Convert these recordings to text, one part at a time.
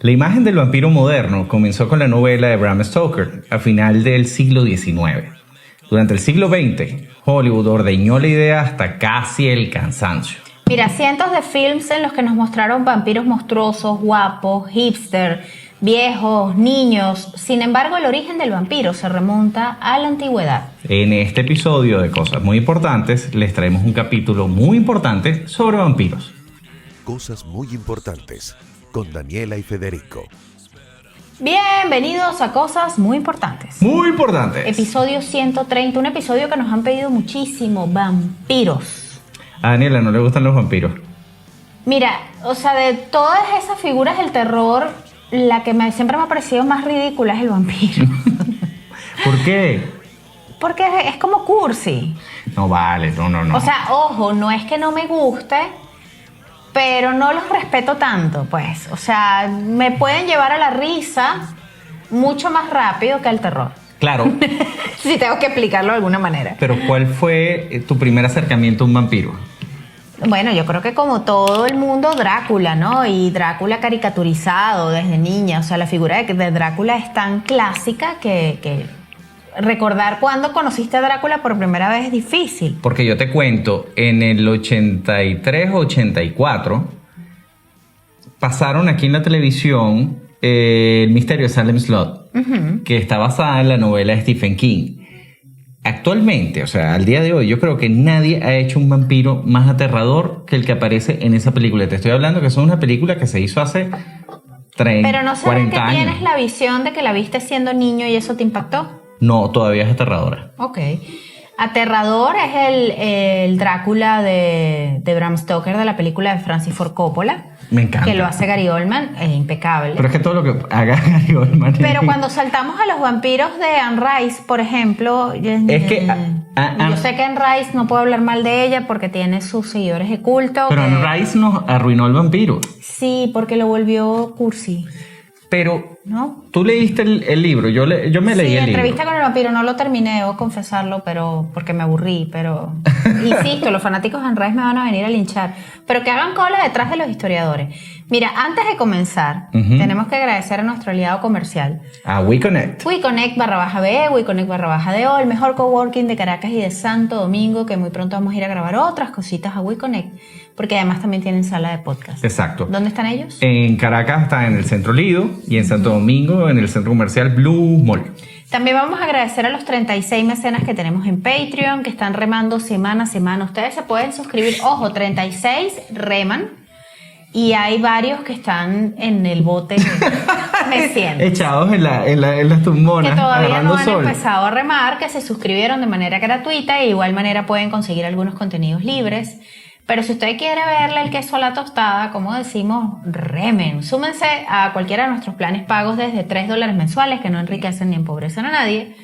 La imagen del vampiro moderno comenzó con la novela de Bram Stoker a final del siglo XIX. Durante el siglo XX, Hollywood ordeñó la idea hasta casi el cansancio. Mira, cientos de films en los que nos mostraron vampiros monstruosos, guapos, hipster, viejos, niños. Sin embargo, el origen del vampiro se remonta a la antigüedad. En este episodio de Cosas Muy Importantes, les traemos un capítulo muy importante sobre vampiros. Cosas muy importantes, con Daniela y Federico. Bienvenidos a Cosas Muy Importantes. Muy importantes. Episodio 130, un episodio que nos han pedido muchísimo, vampiros. A Daniela no le gustan los vampiros. Mira, o sea, de todas esas figuras del terror, la que siempre me ha parecido más ridícula es el vampiro. ¿Por qué? Porque es como cursi. No vale, no. O sea, ojo, no es que no me guste, pero no los respeto tanto, pues. O sea, me pueden llevar a la risa mucho más rápido que al terror. Claro. Si tengo que explicarlo de alguna manera. Pero ¿cuál fue tu primer acercamiento a un vampiro? Bueno, yo creo que como todo el mundo, Drácula, ¿no? Y Drácula caricaturizado desde niña. O sea, la figura de Drácula es tan clásica que recordar cuándo conociste a Drácula por primera vez es difícil. Porque yo te cuento, en el 83 o 84 pasaron aquí en la televisión El misterio de Salem Slot, que está basada en la novela de Stephen King. Actualmente, o sea, al día de hoy, yo creo que nadie ha hecho un vampiro más aterrador que el que aparece en esa película. Te estoy hablando que es una película que se hizo hace 30, Pero no será 40 que años. tienes la visión de que la viste siendo niño y eso te impactó. No, todavía es aterradora. Ok. Aterrador es el Drácula de Bram Stoker de la película de Francis Ford Coppola. Me encanta. Que lo hace Gary Oldman, es impecable. Pero es que todo lo que haga Gary Oldman... Pero cuando saltamos a los vampiros de Anne Rice, por ejemplo... Es que... yo sé que Anne Rice no puedo hablar mal de ella porque tiene sus seguidores de culto. Pero Anne Rice nos arruinó el vampiro. Sí, porque lo volvió cursi. Pero... ¿No? Tú leíste el libro, yo me leí el libro. Entrevista con el vampiro, no lo terminé, debo confesarlo, pero porque me aburrí, pero insisto, los fanáticos de Anne Rice me van a venir a linchar, pero que hagan cola detrás de los historiadores. Mira, antes de comenzar, tenemos que agradecer a nuestro aliado comercial. A WeConnect. WeConnect /BE, WeConnect /DO, el mejor coworking de Caracas y de Santo Domingo, que muy pronto vamos a ir a grabar otras cositas a WeConnect, porque además también tienen sala de podcast. Exacto. ¿Dónde están ellos? En Caracas está en el Centro Lido y en Santo Domingo en el Centro Comercial Blue Mall. También vamos a agradecer a los 36 mecenas que tenemos en Patreon, que están remando semana a semana. Ustedes se pueden suscribir, ojo, 36 reman, y hay varios que están en el bote meciendo. Echados en las tumbonas, Que todavía agarrando no han sol. empezado a remar, que se suscribieron de manera gratuita y de igual manera pueden conseguir algunos contenidos libres. Pero si usted quiere verle el queso a la tostada, como decimos, remen. Súmense a cualquiera de nuestros planes pagos desde $3 mensuales, que no enriquecen ni empobrecen a nadie.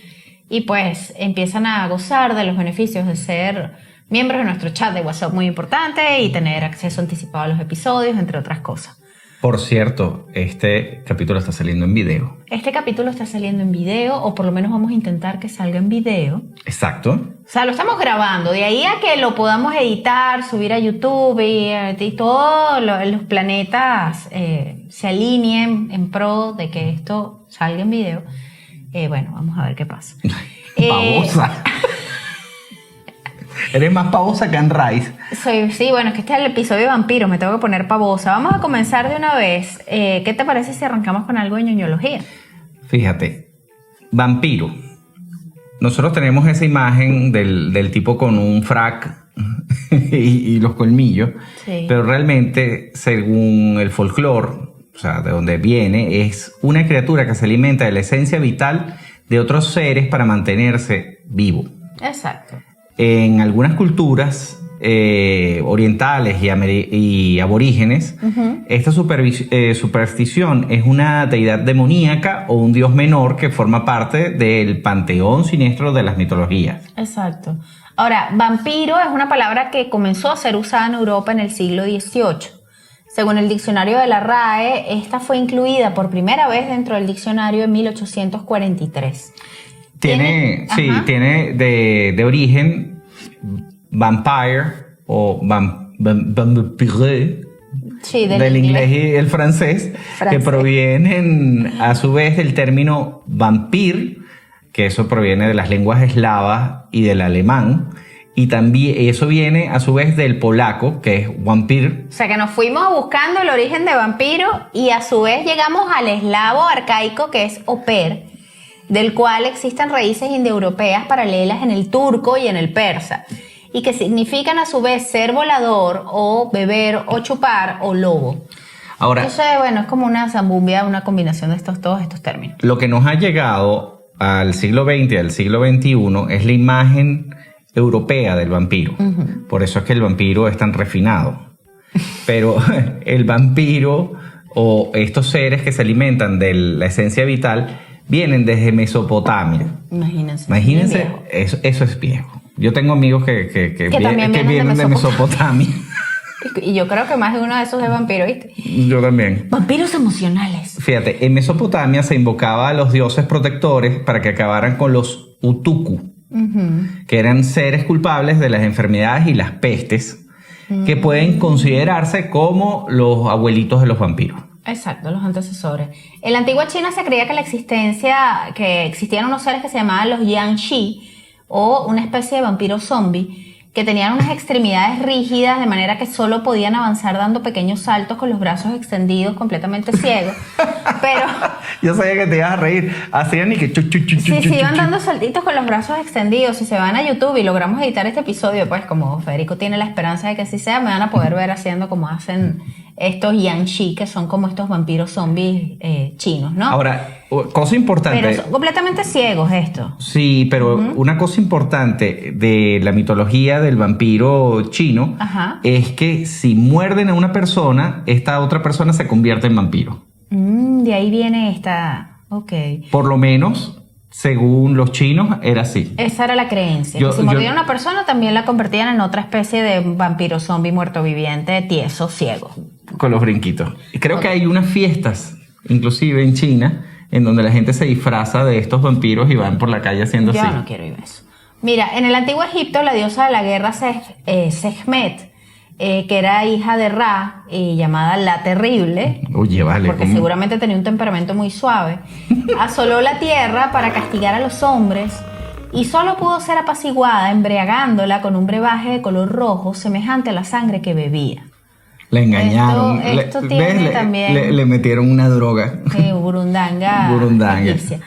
Y pues empiezan a gozar de los beneficios de ser miembros de nuestro chat de WhatsApp muy importante y tener acceso anticipado a los episodios, entre otras cosas. Por cierto, este capítulo está saliendo en video. Este capítulo está saliendo en video, o por lo menos vamos a intentar que salga en video. Exacto. O sea, lo estamos grabando. De ahí a que lo podamos editar, subir a YouTube y todos los planetas se alineen en pro de que esto salga en video. Bueno, vamos a ver qué pasa. Pavosa. Eres más pavosa que Anne Rice. Sí, bueno, es que este es el episodio de vampiros, me tengo que poner pavosa. Vamos a comenzar de una vez. ¿Qué te parece si arrancamos con algo de ñoñología? Fíjate, vampiro. Nosotros tenemos esa imagen del tipo con un frac y los colmillos, Sí. pero realmente, según el folclore, o sea, de donde viene, es una criatura que se alimenta de la esencia vital de otros seres para mantenerse vivo. Exacto. En algunas culturas orientales y aborígenes, esta superstición es una deidad demoníaca o un dios menor que forma parte del panteón siniestro de las mitologías. Exacto. Ahora, vampiro es una palabra que comenzó a ser usada en Europa en el siglo XVIII. Según el diccionario de la RAE, esta fue incluida por primera vez dentro del diccionario en 1843. Tiene Ajá. de origen vampire o vampire. Sí, del inglés y el francés, que provienen a su vez del término vampir, que eso proviene de las lenguas eslavas y del alemán, y también eso viene a su vez del polaco, que es vampir. O sea que nos fuimos buscando el origen de vampiro y a su vez llegamos al eslavo arcaico, que es oper, del cual existen raíces indoeuropeas paralelas en el turco y en el persa, y que significan a su vez ser volador o beber o chupar o lobo. Ahora, entonces, bueno, es como una zambumbia, una combinación de todos estos términos. Lo que nos ha llegado al siglo XX y al siglo XXI es la imagen europea del vampiro. Por eso es que el vampiro es tan refinado. Pero el vampiro o estos seres que se alimentan de la esencia vital vienen desde Mesopotamia. Imagínense, eso es viejo. Yo tengo amigos que vienen de Mesopotamia. Y yo creo que más de uno de esos es vampiro, ¿viste? Yo también. Vampiros emocionales. Fíjate, en Mesopotamia se invocaba a los dioses protectores para que acabaran con los utuku, que eran seres culpables de las enfermedades y las pestes, que pueden considerarse como los abuelitos de los vampiros. Exacto, los antecesores. En la antigua China se creía que existían unos seres que se llamaban los Yanxi, o una especie de vampiro zombie, que tenían unas extremidades rígidas de manera que solo podían avanzar dando pequeños saltos con los brazos extendidos, completamente ciegos. Pero yo sabía que te ibas a reír. Hacían y que iban dando saltitos con los brazos extendidos. Si se van a YouTube y logramos editar este episodio, pues como Federico tiene la esperanza de que así sea, me van a poder ver haciendo como hacen estos Yanxi, que son como estos vampiros zombies chinos, ¿no? Ahora, cosa importante. Pero son completamente ciegos estos. Sí, pero una cosa importante de la mitología del vampiro chino es que si muerden a una persona, esta otra persona se convierte en vampiro. De ahí viene esta. Ok. Por lo menos, según los chinos, era así. Esa era la creencia. Que si mordían a una persona, también la convertían en otra especie de vampiro zombie muerto viviente, tieso, ciego. Con los brinquitos. Creo que hay unas fiestas, inclusive en China, en donde la gente se disfraza de estos vampiros y van por la calle haciendo así. Yo no quiero ir a eso. Mira, en el antiguo Egipto, la diosa de la guerra Sekhmet, que era hija de Ra, llamada la Terrible, oye, vale, porque seguramente tenía un temperamento muy suave, asoló la tierra para castigar a los hombres y solo pudo ser apaciguada embriagándola con un brebaje de color rojo semejante a la sangre que bebía. La engañaron. Esto tiene también... Le metieron una droga. Burundanga. Egipcia.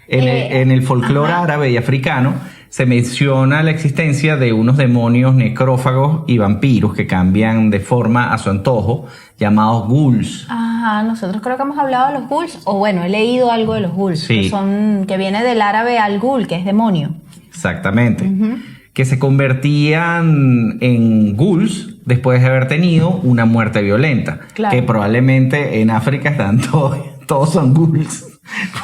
En el folclore árabe y africano se menciona la existencia de unos demonios necrófagos y vampiros que cambian de forma a su antojo, llamados ghouls. Ajá, nosotros creo que hemos hablado de los ghouls, o bueno, he leído algo de los ghouls, sí, que viene del árabe al-ghul, que es demonio. Exactamente. Que se convertían en ghouls después de haber tenido una muerte violenta. Claro. Que probablemente en África están todos son ghouls.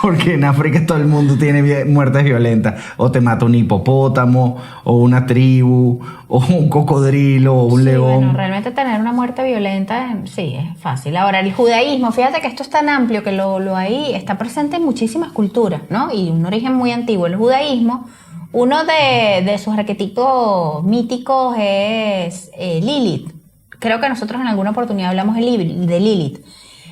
Porque en África todo el mundo tiene muertes violentas. O te mata un hipopótamo, o una tribu, o un cocodrilo, o un león. Bueno, realmente tener una muerte violenta, sí, es fácil. Ahora, el judaísmo, fíjate que esto es tan amplio que lo ahí está presente en muchísimas culturas, ¿no? Y un origen muy antiguo. El judaísmo, uno de sus arquetipos míticos es Lilith. Creo que nosotros en alguna oportunidad hablamos de Lilith.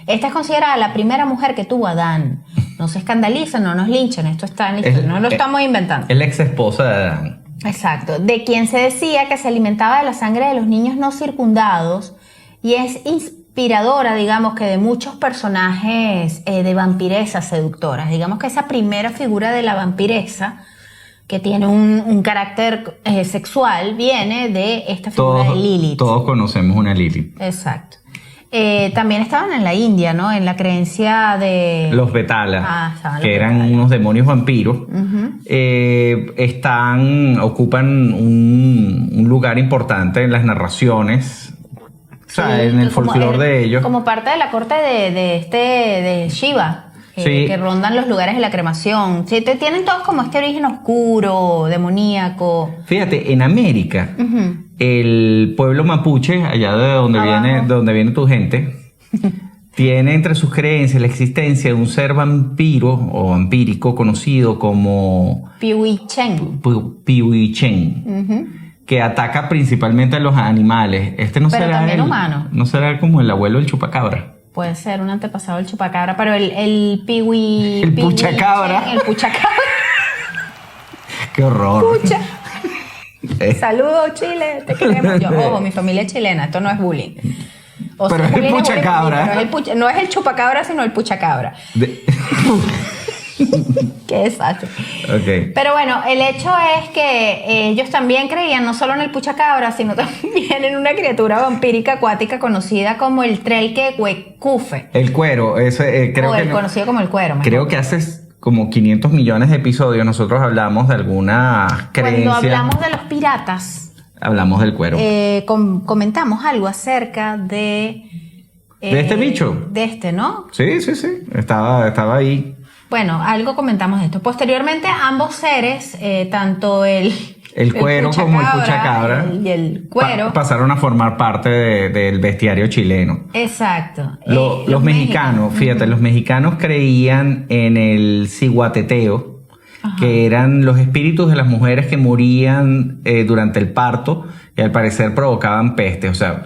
Esta es considerada la primera mujer que tuvo Adán. No se escandalicen, no nos linchen, esto está en la historia, no lo estamos inventando. Es la ex esposa de Adán. Exacto, de quien se decía que se alimentaba de la sangre de los niños no circundados y es inspiradora, digamos, que de muchos personajes de vampiresas seductoras. Digamos que esa primera figura de la vampiresa, que tiene un carácter sexual, viene de esta figura de Lilith. Todos conocemos una Lilith. Exacto. También estaban en la India, ¿no? En la creencia de... Los Betalas, que eran unos demonios vampiros, ocupan un lugar importante en las narraciones, o sea, en el folclore de ellos. Como parte de la corte de Shiva. Que rondan los lugares de la cremación. Sí, tienen todos como este origen oscuro, demoníaco. Fíjate, en América, el pueblo mapuche, allá de donde viene tu gente, tiene entre sus creencias la existencia de un ser vampiro o vampírico conocido como Pihuichen. Pihuichen, que ataca principalmente a los animales. Este no Pero será también humanos. No será como el abuelo del chupacabra. Puede ser un antepasado del chupacabra, pero el piwi... El puchacabra. El puchacabra. ¡Qué horror! Pucha. Saludos, Chile, te queremos. Ojo, mi familia es chilena, esto no es bullying. O pero sea, es el bullying puchacabra. bullying, no es el chupacabra, sino el puchacabra. Qué desastre. Okay. Pero bueno, el hecho es que ellos también creían no solo en el puchacabra, sino también en una criatura vampírica acuática conocida como el Trelkehuecufe. El cuero, ese creo que conocido como el cuero. Mejor. Creo que hace como 500 millones de episodios nosotros hablamos de alguna creencia. Cuando hablamos de los piratas, hablamos del cuero. Comentamos algo acerca de este bicho. De este, ¿no? Sí. Estaba ahí. Bueno, algo comentamos de esto. Posteriormente, ambos seres, tanto el cuero como el puchacabra y el cuero pasaron a formar parte del bestiario chileno. Exacto. Los mexicanos, fíjate, los mexicanos creían en el ciguateteo, que eran los espíritus de las mujeres que morían durante el parto y al parecer provocaban peste. O sea,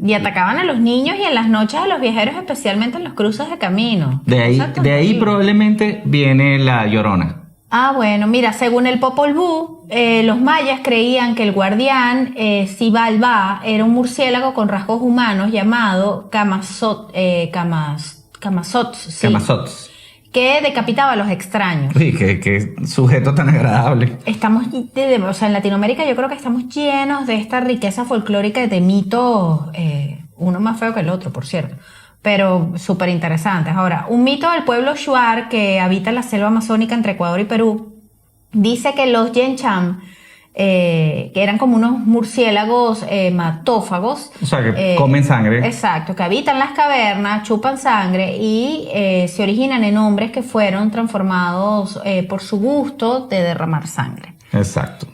y atacaban a los niños y en las noches a los viajeros, especialmente en los cruces de camino. De ahí probablemente viene la Llorona. Ah, bueno, mira, según el Popol Vuh, los mayas creían que el guardián Xibalbá era un murciélago con rasgos humanos llamado Camazotz, que decapitaba a los extraños. Uy, qué sujeto tan agradable. O sea, en Latinoamérica yo creo que estamos llenos de esta riqueza folclórica de mitos, uno más feo que el otro, por cierto, pero súper interesantes. Ahora, un mito del pueblo Shuar que habita la selva amazónica entre Ecuador y Perú dice que los Yencham, que eran como unos murciélagos hematófagos. O sea, que comen sangre. Exacto, que habitan las cavernas, chupan sangre y se originan en hombres que fueron transformados por su gusto de derramar sangre. Exacto.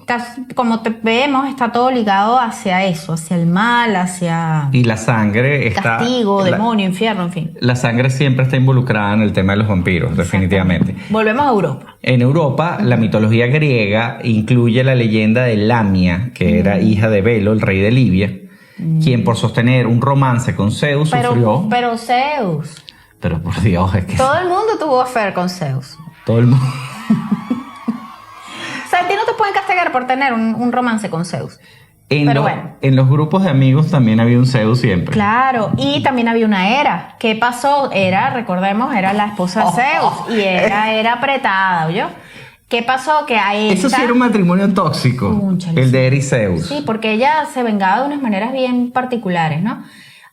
Como vemos, está todo ligado hacia eso, hacia el mal, hacia... Y la sangre está... Castigo, demonio, infierno, en fin. La sangre siempre está involucrada en el tema de los vampiros, definitivamente. Volvemos a Europa. En Europa, la mitología griega incluye la leyenda de Lamia, que era hija de Belo, el rey de Libia, quien por sostener un romance con Zeus sufrió... Pero Zeus... Pero por Dios, es que... Todo el mundo tuvo affair con Zeus. Todo el mundo... O sea, a ti no te pueden castigar por tener un romance con Zeus. En los grupos de amigos también había un Zeus siempre. Claro, y también había una Hera. ¿Qué pasó? Recordemos, era la esposa de Zeus. Y era apretada, ¿oyó? ¿Qué pasó? Que a esta... Eso sí era un matrimonio tóxico, el de Hera y Zeus. Sí, porque ella se vengaba de unas maneras bien particulares, ¿no?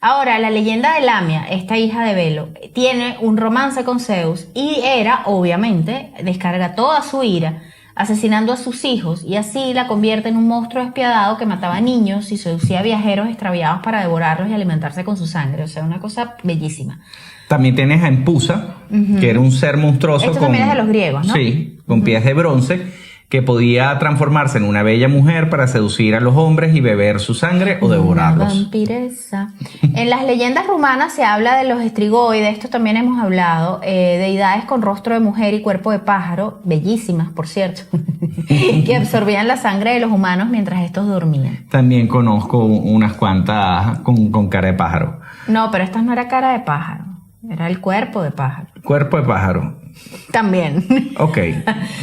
Ahora, la leyenda de Lamia, esta hija de Belo, tiene un romance con Zeus y Hera, obviamente, descarga toda su ira asesinando a sus hijos y así la convierte en un monstruo despiadado que mataba niños y seducía a viajeros extraviados para devorarlos y alimentarse con su sangre. O sea, una cosa bellísima. También tienes a Empusa, que era un ser monstruoso. Esto también es de los griegos, ¿no? Sí, con pies de bronce, que podía transformarse en una bella mujer para seducir a los hombres y beber su sangre o devorarlos. Una vampiresa. En las leyendas rumanas se habla de los estrigoides, esto también hemos hablado, deidades con rostro de mujer y cuerpo de pájaro, bellísimas, por cierto, que absorbían la sangre de los humanos mientras estos dormían. También conozco unas cuantas con cara de pájaro. No, pero esta no era cara de pájaro, era el cuerpo de pájaro. Cuerpo de pájaro. También. Ok,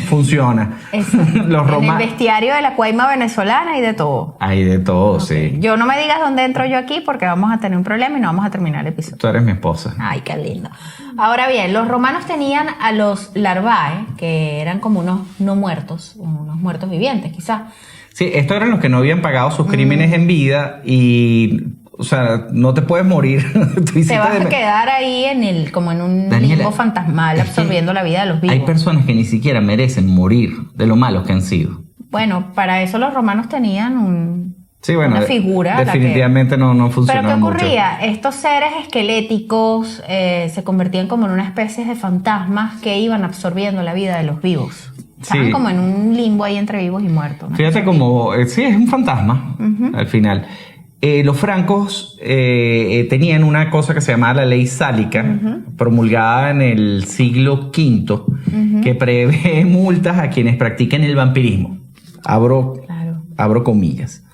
funciona. En el bestiario de la cuaima venezolana hay de todo. Hay de todo, okay. Sí. Yo no me digas dónde entro yo aquí porque vamos a tener un problema y no vamos a terminar el episodio. Tú eres mi esposa. Ay, qué lindo. Ahora bien, los romanos tenían a los larvae, que eran como unos no muertos, unos muertos vivientes quizás. Sí, estos eran los que no habían pagado sus crímenes en vida y... O sea, no te puedes morir. Te vas a quedar ahí como en un limbo fantasmal, absorbiendo la vida de los vivos. Hay personas que ni siquiera merecen morir de lo malos que han sido. Bueno, para eso los romanos tenían una figura. Definitivamente no funcionaba. Pero ¿qué mucho. ocurría? Estos seres esqueléticos se convertían como en una especie de fantasmas que iban absorbiendo la vida de los vivos. Estaban como en un limbo ahí entre vivos y muertos, ¿no? Fíjate como... sí, es un fantasma al final. Los francos tenían una cosa que se llamaba la ley sálica, promulgada en el siglo V, que prevé multas a quienes practiquen el vampirismo. Abro abro comillas.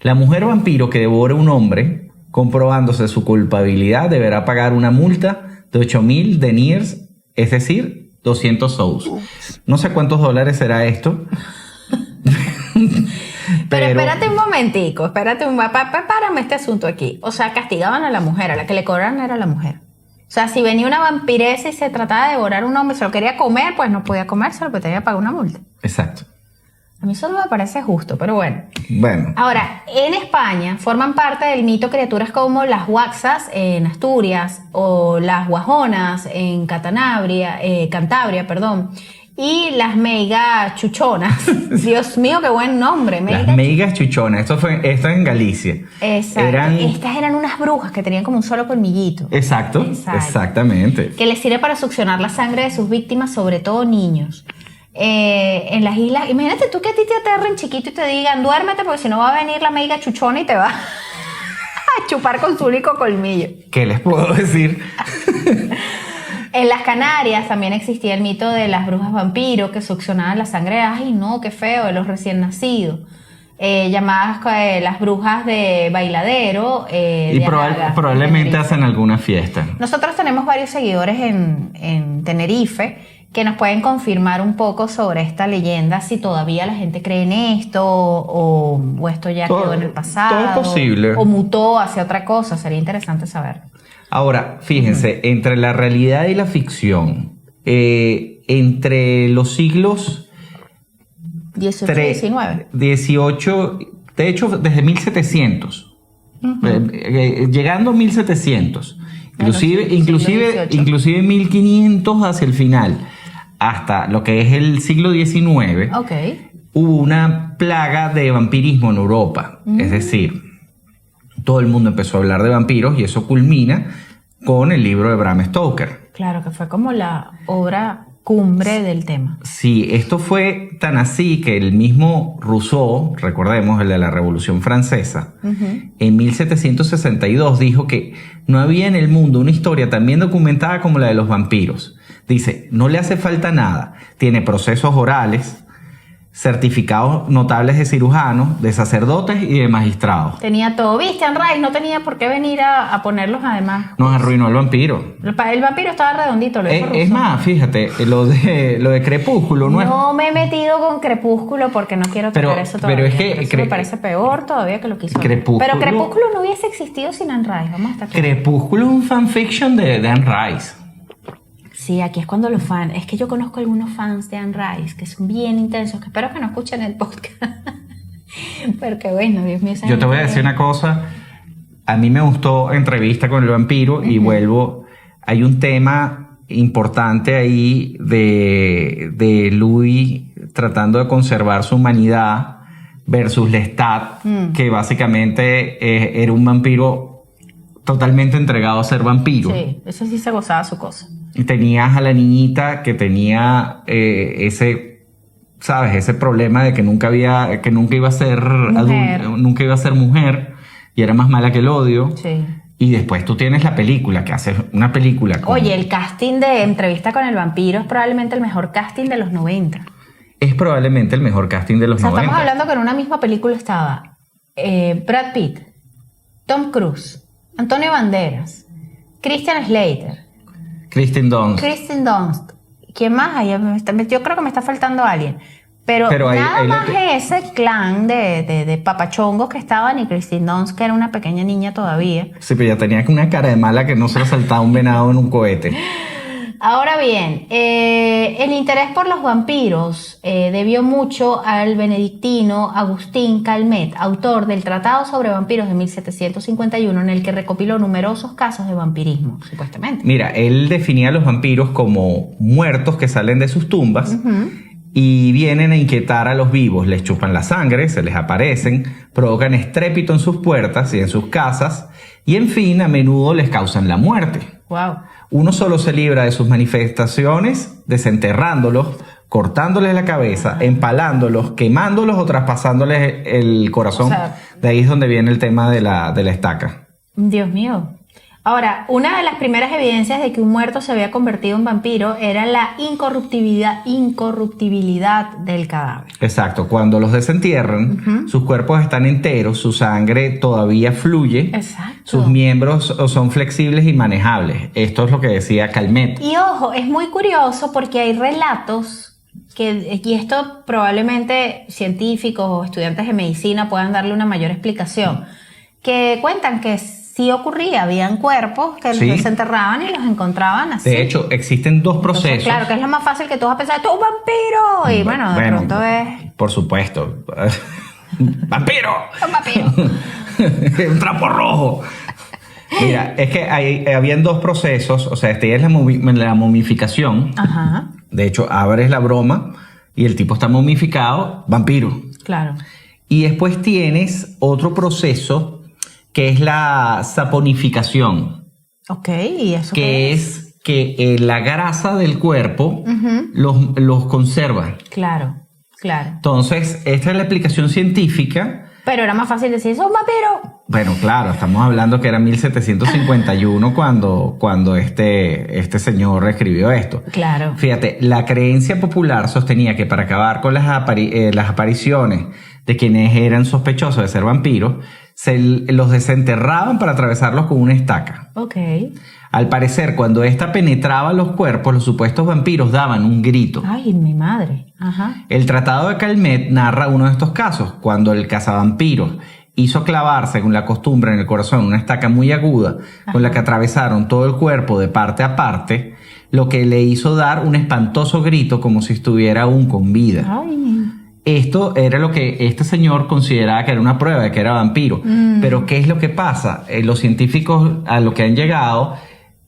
La mujer vampiro que devore a un hombre, comprobándose su culpabilidad, deberá pagar una multa de 8,000 deniers, es decir, 200 sous. No sé cuántos dólares será esto. Pero espérate un momentico, párame este asunto aquí. O sea, castigaban a la mujer, a la que le cobraban era la mujer. O sea, si venía una vampiresa y se trataba de devorar a un hombre, se lo quería comer, pues no podía comérselo, porque tenía que pagar una multa. Exacto. A mí eso no me parece justo, pero bueno. Bueno. Ahora, en España forman parte del mito criaturas como las huaxas en Asturias o las guajonas en Cantabria, y las meigas chuchonas. Dios mío, qué buen nombre. Las meigas chuchonas. Esto es en Galicia. Exacto. Estas eran unas brujas que tenían como un solo colmillito. Exacto. Exactamente. Que les sirve para succionar la sangre de sus víctimas, sobre todo niños. En las islas, imagínate tú que a ti te aterren chiquito y te digan, duérmete porque si no va a venir la meiga chuchona y te va a chupar con su único colmillo. ¿Qué les puedo decir? En las Canarias también existía el mito de las brujas vampiro que succionaban la sangre, ay no, qué feo, de los recién nacidos. Llamadas las brujas de Bailadero. Y probablemente hacen alguna fiesta. Nosotros tenemos varios seguidores en Tenerife que nos pueden confirmar un poco sobre esta leyenda, si todavía la gente cree en esto o esto ya quedó en el pasado. Todo es posible. O mutó hacia otra cosa, sería interesante saber. Ahora, fíjense, entre la realidad y la ficción, entre los siglos 18 y 19. 18, de hecho, desde 1700, llegando a 1700, inclusive 1500 hacia el final, hasta lo que es el siglo XIX, hubo una plaga de vampirismo en Europa. Es decir, todo el mundo empezó a hablar de vampiros y eso culmina con el libro de Bram Stoker. Claro, que fue como la obra cumbre del tema. Sí, esto fue tan así que el mismo Rousseau, recordemos, el de la Revolución Francesa, en 1762 dijo que no había en el mundo una historia tan bien documentada como la de los vampiros. Dice, no le hace falta nada, tiene procesos orales, certificados notables de cirujanos, de sacerdotes y de magistrados. Tenía todo. ¿Viste, Anne Rice? No tenía por qué venir a ponerlos además. Nos arruinó el vampiro. El vampiro estaba redondito. Es más, fíjate, lo de Crepúsculo. No me he metido con Crepúsculo porque no quiero tocar eso todavía. Pero es que eso me parece peor todavía que lo que hizo. Crepúsculo, pero Crepúsculo no hubiese existido sin Anne Rice. Vamos a estar claros. Crepúsculo es un fanfiction de Anne Rice. Sí, aquí es cuando los fans... Es que yo conozco algunos fans de Anne Rice que son bien intensos, que espero que no escuchen el podcast. Pero qué bueno, Dios mío. Yo te voy a decir una cosa. A mí me gustó Entrevista con el vampiro y vuelvo... Hay un tema importante ahí de Louis tratando de conservar su humanidad versus Lestat, que básicamente era un vampiro totalmente entregado a ser vampiro. Sí, eso sí se gozaba su cosa. Y tenías a la niñita que tenía ese problema de que nunca iba a ser adulta, nunca iba a ser mujer y era más mala que el odio. Sí. Y después tú tienes la película, que haces una película con... Oye, el casting de Entrevista con el vampiro es probablemente el mejor casting de los 90. Es probablemente el mejor casting de los 90. Estamos hablando que en una misma película estaba Brad Pitt, Tom Cruise, Antonio Banderas, Christian Slater, Kristen Dunst. ¿Quién más? Yo creo que me está faltando alguien. Pero nada más ese clan de papachongos que estaban y Kristen Dunst, que era una pequeña niña todavía. Sí, pero ya tenía una cara de mala que no se le saltaba un venado en un cohete. Ahora bien, el interés por los vampiros debió mucho al benedictino Agustín Calmet, autor del Tratado sobre Vampiros de 1751, en el que recopiló numerosos casos de vampirismo, supuestamente. Mira, él definía a los vampiros como muertos que salen de sus tumbas y vienen a inquietar a los vivos. Les chupan la sangre, se les aparecen, provocan estrépito en sus puertas y en sus casas y, en fin, a menudo les causan la muerte. Wow. Uno solo se libra de sus manifestaciones desenterrándolos, cortándoles la cabeza, empalándolos, quemándolos o traspasándoles el corazón. O sea, de ahí es donde viene el tema de la estaca. Dios mío. Ahora, una de las primeras evidencias de que un muerto se había convertido en vampiro era la incorruptibilidad del cadáver. Exacto, cuando los desentierran, sus cuerpos están enteros, su sangre todavía fluye, Exacto. sus miembros son flexibles y manejables. Esto es lo que decía Calmet. Y ojo, es muy curioso porque hay relatos y esto probablemente científicos o estudiantes de medicina puedan darle una mayor explicación, que cuentan que sí ocurría, habían cuerpos que los desenterraban y los encontraban así. De hecho, existen dos procesos. Entonces, claro, que es lo más fácil que tú vas a pensar, ¡tú un vampiro! Y bueno, de pronto es... Por supuesto. ¡Vampiro! ¡Un vampiro! Un trapo rojo. Mira, es que habían dos procesos. O sea, este es la momificación. Ajá. De hecho, abres la broma y el tipo está momificado, vampiro. Claro. Y después tienes otro proceso que es la saponificación. Ok, ¿y eso que es? Que la grasa del cuerpo los conserva. Claro, claro. Entonces, esta es la explicación científica. Pero era más fácil decir, ¡es un vampiro! Bueno, claro, estamos hablando que era 1751 cuando este señor escribió esto. Claro. Fíjate, la creencia popular sostenía que para acabar con las apariciones de quienes eran sospechosos de ser vampiros, los desenterraban para atravesarlos con una estaca. Ok. Al parecer, cuando ésta penetraba los cuerpos, los supuestos vampiros daban un grito. Ay, mi madre. Ajá. El Tratado de Calmet narra uno de estos casos, cuando el cazavampiros hizo clavar, según la costumbre, en el corazón una estaca muy aguda, con la que atravesaron todo el cuerpo de parte a parte, lo que le hizo dar un espantoso grito como si estuviera aún con vida. Ay. Esto era lo que este señor consideraba que era una prueba de que era vampiro. Pero ¿qué es lo que pasa? Los científicos a lo que han llegado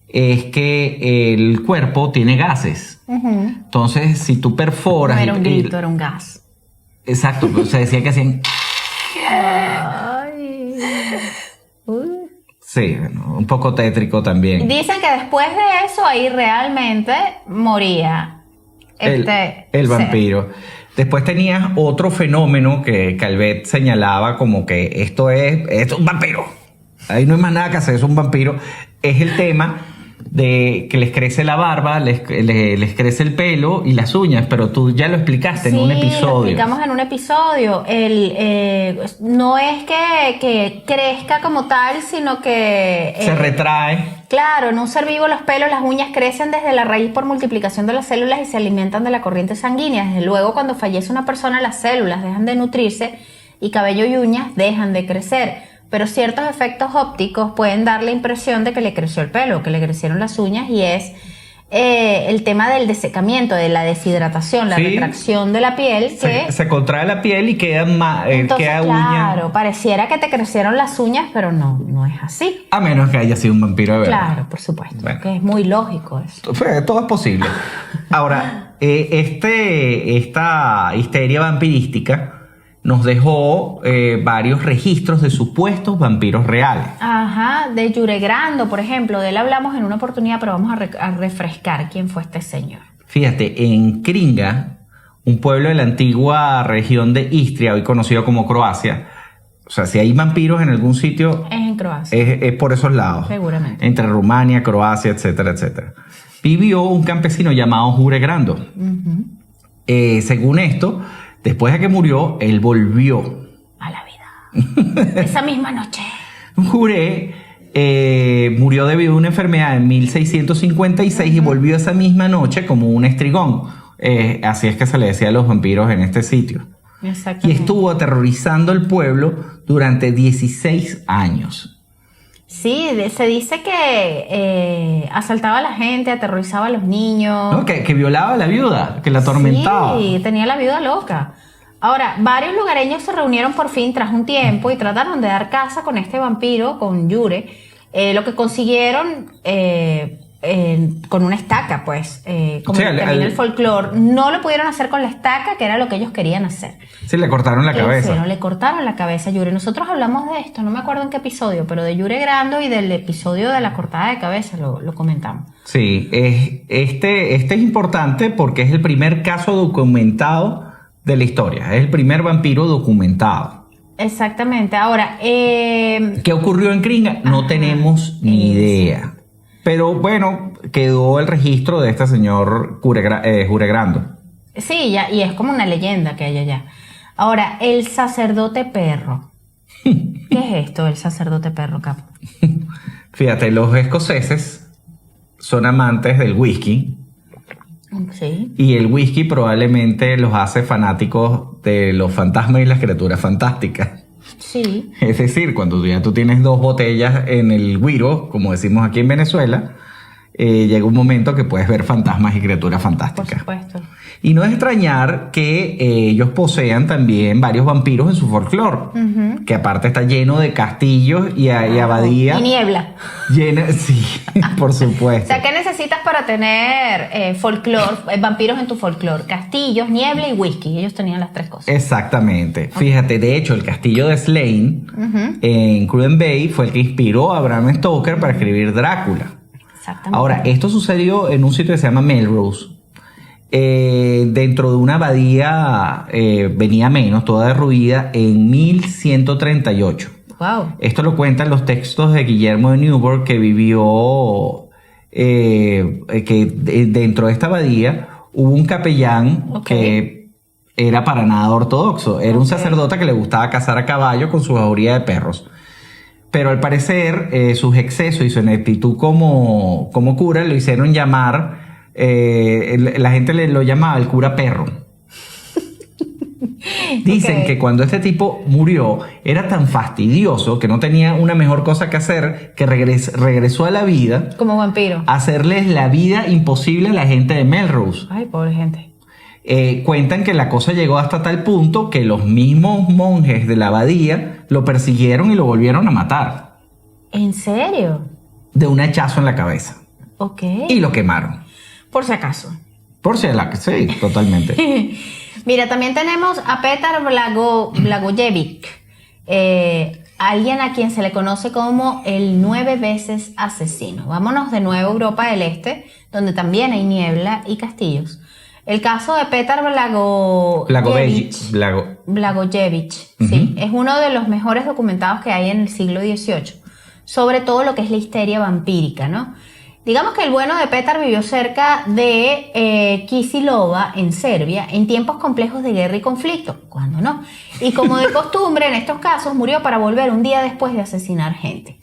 es que el cuerpo tiene gases. Entonces, si tú perforas... No era un grito, era un gas. Exacto, pero se decía que hacían... Ay. Sí, bueno, un poco tétrico también. Dicen que después de eso ahí realmente moría el vampiro. Después tenías otro fenómeno que Calvet señalaba como que esto es un vampiro. Ahí no hay más nada que hacer, es un vampiro. Es el tema de que les crece la barba, les crece el pelo y las uñas, pero tú ya lo explicaste en un episodio. Sí, lo explicamos en un episodio. No es que crezca como tal, sino que... se retrae. Claro, en un ser vivo los pelos, las uñas crecen desde la raíz por multiplicación de las células y se alimentan de la corriente sanguínea. Desde luego, cuando fallece una persona, las células dejan de nutrirse y cabello y uñas dejan de crecer. Pero ciertos efectos ópticos pueden dar la impresión de que le creció el pelo, que le crecieron las uñas, y es el tema del desecamiento, de la deshidratación, la retracción de la piel. Que se contrae la piel y queda uña. Claro, pareciera que te crecieron las uñas, pero no es así. A menos que haya sido un vampiro de verdad. Claro, por supuesto, bueno, que es muy lógico eso. Todo es posible. Ahora, esta histeria vampirística nos dejó varios registros de supuestos vampiros reales. Ajá, de Yuregrando, por ejemplo, de él hablamos en una oportunidad, pero vamos a refrescar quién fue este señor. Fíjate, en Kringa, un pueblo de la antigua región de Istria, hoy conocido como Croacia, o sea, si hay vampiros en algún sitio... Es en Croacia. Es por esos lados. Seguramente. Entre Rumania, Croacia, etcétera, etcétera. Vivió un campesino llamado Yuregrando. Según esto... Después de que murió, él volvió a la vida. Esa misma noche. Juré murió debido a una enfermedad en 1656 y volvió esa misma noche como un estrigón. Así es que se le decía a los vampiros en este sitio. Y estuvo aterrorizando al pueblo durante 16 años. Sí, se dice que asaltaba a la gente, aterrorizaba a los niños. No, que violaba a la viuda, que la atormentaba. Sí, tenía la viuda loca. Ahora, varios lugareños se reunieron por fin tras un tiempo y trataron de dar caza con este vampiro, con Yure. Lo que consiguieron con una estaca, pues, como termina el folclore. No lo pudieron hacer con la estaca, que era lo que ellos querían hacer. Sí, le cortaron la cabeza. Le cortaron la cabeza a Yure. Nosotros hablamos de esto, no me acuerdo en qué episodio, pero de Yuregrando y del episodio de la cortada de cabeza lo comentamos. Sí, este es importante porque es el primer caso documentado de la historia. Es el primer vampiro documentado. Exactamente. Ahora, ¿Qué ocurrió en Kringa? No tenemos ni idea. Pero bueno, quedó el registro de este señor Juregrando. sí, ya, y es como una leyenda que hay allá. Ahora, el sacerdote perro. ¿Qué es esto, el sacerdote perro, Capo? Fíjate, los escoceses son amantes del whisky. Sí. Y el whisky probablemente los hace fanáticos de los fantasmas y las criaturas fantásticas. Sí. Es decir, cuando ya tú tienes 2 botellas en el guiro, como decimos aquí en Venezuela, llega un momento que puedes ver fantasmas y criaturas Por fantásticas. supuesto. Y no es extrañar que ellos posean también varios vampiros en su folclore, que aparte está lleno de castillos y abadías. Y niebla. Sí, por O supuesto. sea, ¿qué necesitas para tener folclore, vampiros en tu folclore? Castillos, niebla y whisky. Ellos tenían las 3 cosas. Exactamente. Fíjate, de hecho, el castillo de Slane en Cruden Bay fue el que inspiró a Bram Stoker para escribir Drácula. Exactamente. Ahora, esto sucedió en un sitio que se llama Melrose. Dentro de una abadía venía menos, toda derruida, en 1138. Wow. Esto lo cuentan los textos de Guillermo de Newburgh, que vivió dentro de esta abadía hubo un capellán que era para nada ortodoxo. Era un sacerdote que le gustaba cazar a caballo con su jauría de perros. Pero al parecer sus excesos y su ineptitud como cura lo hicieron llamar, la gente lo llamaba el cura perro. Dicen que cuando este tipo murió era tan fastidioso que no tenía una mejor cosa que hacer que regresó a la vida, Como vampiro. a hacerles la vida imposible a la gente de Melrose. Ay, pobre gente. Cuentan que la cosa llegó hasta tal punto que los mismos monjes de la abadía lo persiguieron y lo volvieron a matar ¿En serio? de un hachazo en la cabeza. Ok. Y lo quemaron. Por si acaso. Por si la que sí, totalmente. Mira, también tenemos a Petar Blagojevic, alguien a quien se le conoce como el 9 veces asesino. Vámonos de nuevo a Europa del Este, donde también hay niebla y castillos. El caso de Petar Blagojevic, sí, es uno de los mejores documentados que hay en el siglo XVIII, sobre todo lo que es la histeria vampírica, ¿no? Digamos que el bueno de Petar vivió cerca de Kisilova, en Serbia, en tiempos complejos de guerra y conflicto, ¿cuándo no? Y como de costumbre en estos casos, murió para volver un día después de asesinar gente.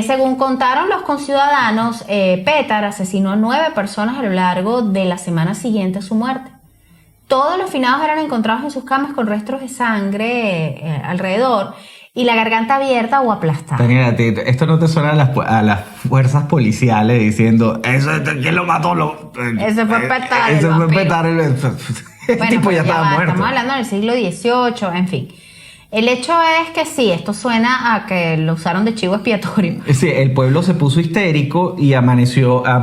Según contaron los conciudadanos, Petar asesinó a 9 personas a lo largo de la semana siguiente a su muerte. Todos los finados eran encontrados en sus camas con restos de sangre alrededor y la garganta abierta o aplastada. Daniela, ¿esto no te suena a las fuerzas policiales diciendo ¿quién lo mató? Ese fue Petar. Ese fue Petar. El tipo pues ya estaba muerto. Estamos hablando del siglo XVIII, en fin. El hecho es que sí, esto suena a que lo usaron de chivo expiatorio. Sí, el pueblo se puso histérico y amenazó a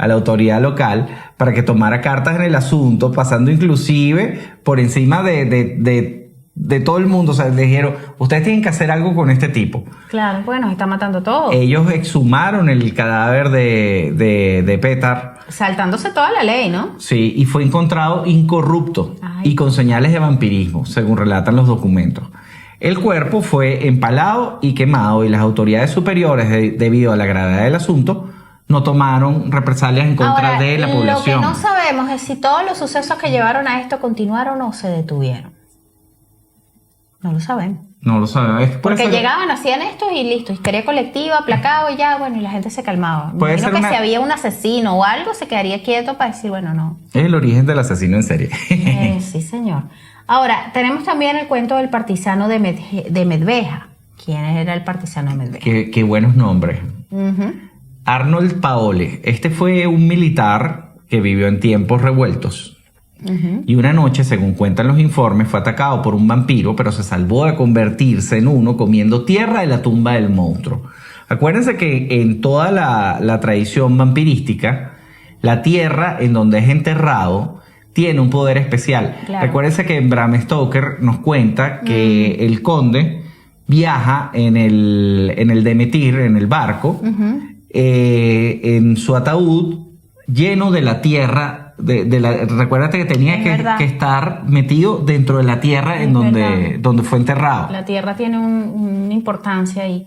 la autoridad local para que tomara cartas en el asunto, pasando inclusive por encima de todo el mundo. O sea, le dijeron, ustedes tienen que hacer algo con este tipo. Claro, porque nos está matando todo. Ellos exhumaron el cadáver de Petar. Saltándose toda la ley, ¿no? Sí, y fue encontrado incorrupto y con señales de vampirismo, según relatan los documentos. El cuerpo fue empalado y quemado, y las autoridades superiores, debido a la gravedad del asunto, no tomaron represalias en contra de la población. Lo que no sabemos es si todos los sucesos que llevaron a esto continuaron o se detuvieron. No lo sabemos. No lo sabemos. Porque llegaban, hacían esto y listo, histeria colectiva, aplacado y ya, bueno, y la gente se calmaba. Imagino que si había un asesino o algo, se quedaría quieto para decir, bueno, no. Es el origen del asesino en serie. Sí, señor. Ahora, tenemos también el cuento del partisano de Medveja. ¿Quién era el partisano de Medveja? Qué buenos nombres. Arnold Paole. Este fue un militar que vivió en tiempos revueltos. Y una noche, según cuentan los informes, fue atacado por un vampiro, pero se salvó de convertirse en uno comiendo tierra de la tumba del monstruo. Acuérdense que en toda la tradición vampirística, la tierra en donde es enterrado tiene un poder especial. Claro. Recuérdense que Bram Stoker nos cuenta que el conde viaja en el Demeter, en el barco, en su ataúd lleno de la tierra recuérdate que tenía que estar metido dentro de la tierra en donde fue enterrado. La tierra tiene una importancia ahí.